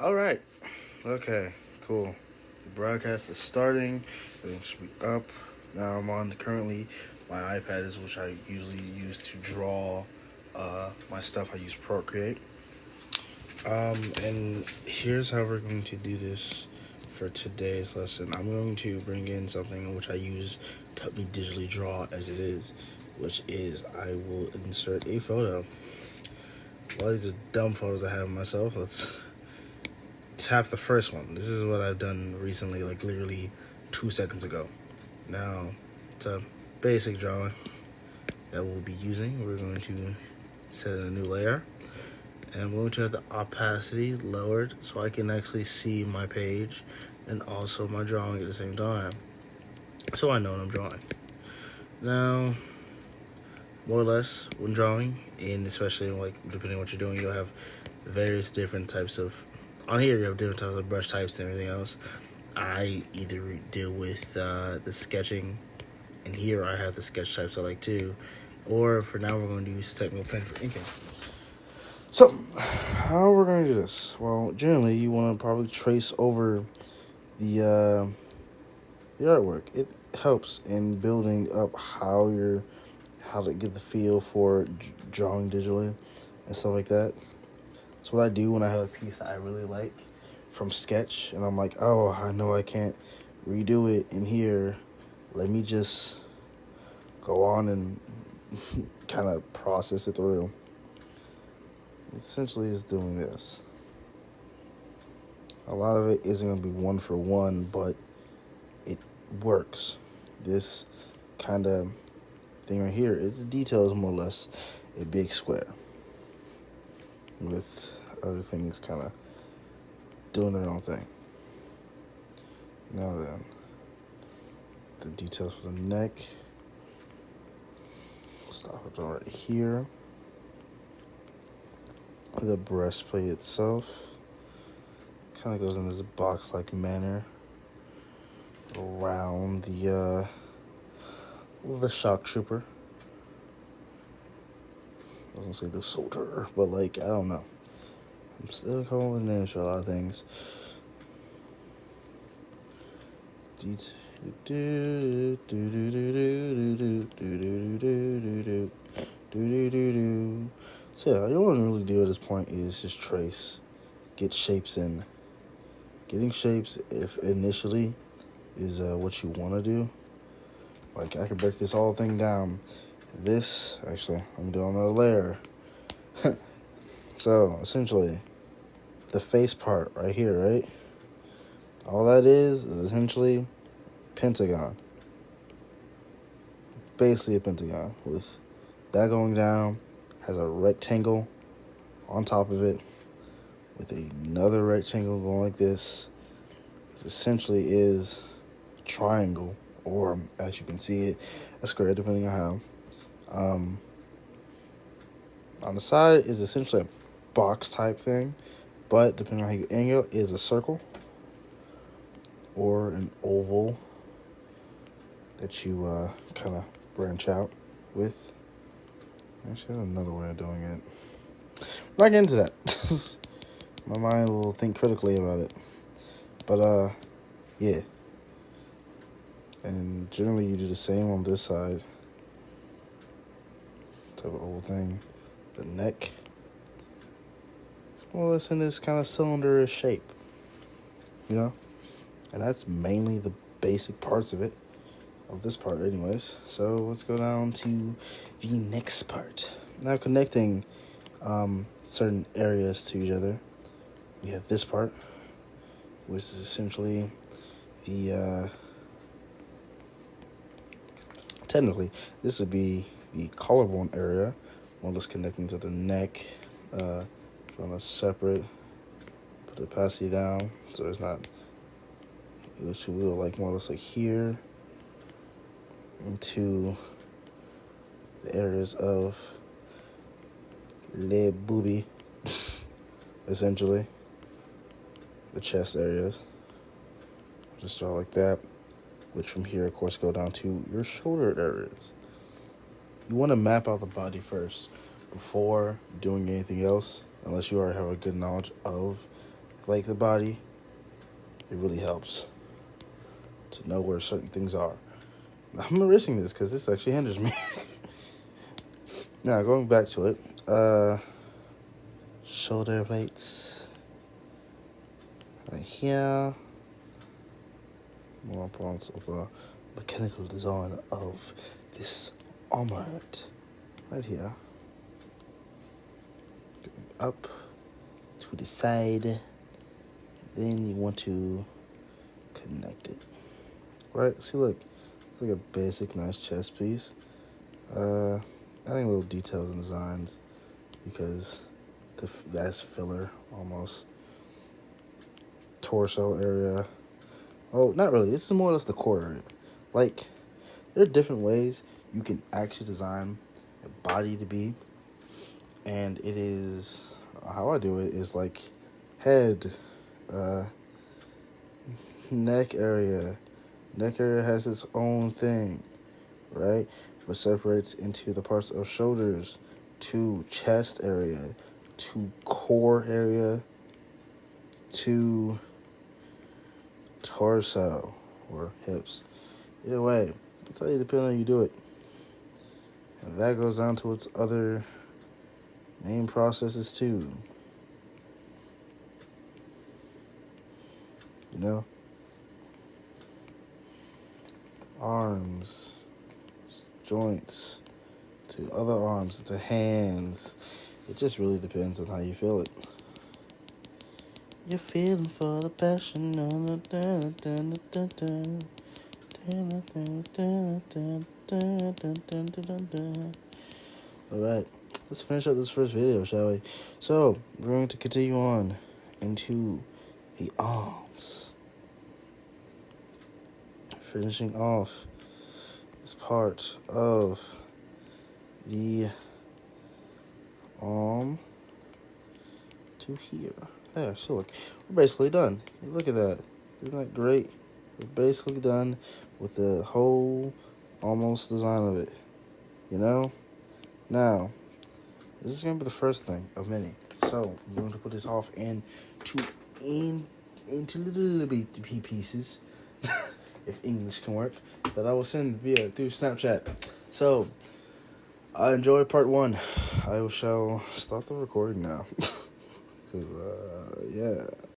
All right. Okay. Cool. The broadcast is starting. Everything should be up. Now I'm on currently my iPad is which I usually use to draw my stuff. I use Procreate. And here's how we're going to do this for today's lesson. I'm going to bring in something which I use to help me digitally draw as it is, which is I will insert a photo. A lot of these are dumb photos I have of myself. Let's tap the first one. This is what I've done recently, like literally 2 seconds ago. Now, it's a basic drawing that we'll be using. We're going to set in a new layer. And I'm going to have the opacity lowered so I can actually see my page and also my drawing at the same time. So I know what I'm drawing. Now, more or less, when drawing, and especially like depending on what you're doing, you'll have various different types of. On here, you have different types of brush types and everything else. I either deal with the sketching, and here I have the sketch types I like too, or for now we're going to use the technical pen for inking. So, how we're going to do this? Well, generally, you want to probably trace over the artwork. It helps in building up how to get the feel for drawing digitally and stuff like that. That's what I do when I have a piece that I really like from Sketch, and I'm like, oh, I know I can't redo it in here. Let me just go on and kind of process it through. Essentially, is doing this. A lot of it isn't going to be one for one, but it works. This kind of thing right here, its details more or less a big square with other things kind of doing their own thing. Now then, the details for the neck. Stop it right here. The breastplate itself kind of goes in this box-like manner around the shock trooper. I was gonna say the soldier, but like I don't know. I'm still coming up with names for a lot of things. So yeah, all you want to really do at this point is just trace, get shapes in. Getting shapes, if initially, is what you want to do. Like I could break this whole thing down. This actually, I'm doing another layer. So essentially, the face part right here, right? All that is essentially pentagon. Basically a pentagon with that going down, has a rectangle on top of it with another rectangle going like this. It essentially is a triangle, or as you can see it, a square depending on how. On the side is essentially a box type thing, but depending on how you angle it, is a circle or an oval that you kind of branch out with. Actually, there's another way of doing it. I'm not getting into that. My mind will think critically about it. But, yeah. And generally you do the same on this side. Type of oval thing. The neck. It's more or less in this kind of cylinder shape. You know? And that's mainly the basic parts of it. Of this part anyways. So let's go down to the next part. Now connecting certain areas to each other. We have this part, which is essentially the technically this would be the collarbone area, more or less connecting to the neck. Trying to separate, put the opacity down so it's not, which we will like more or less like here into the areas of le booby, essentially the chest areas. Just start like that, which from here of course go down to your shoulder areas. You want to map out the body first before doing anything else, unless you already have a good knowledge of like the body, it really helps to know where certain things are. Now, I'm erasing this because this actually hinders me. Now, going back to it, shoulder plates right here. More parts of the mechanical design of this armor right here. Going up to the side. Then you want to connect it. Right? See, look. It's like a basic, nice chest piece. Adding little details and designs because that's filler almost. Torso area. Oh, not really. This is more or less the core area. Like, there are different ways you can actually design a body to be. And it is, how I do it is like head, neck area. Neck area has its own thing, right? Which separates into the parts of shoulders, to chest area, to core area, to torso or hips. Either way, that's how you depend on how you do it. And that goes down to its other main processes too. You know? Arms, joints, to other arms, to hands. It just really depends on how you feel it. You're feeling for the passion. Alright, let's finish up this first video, shall we? So, we're going to continue on into the arms. Finishing off this part of the arm to here. There, so look, we're basically done. Look at that. Isn't that great? We're basically done with the whole almost design of it. You know? Now, this is going to be the first thing of many. So, I'm going to put this off into little bitty pieces. If English can work, that I will send via through Snapchat. So, I enjoyed part 1. I shall stop the recording now. Because, yeah.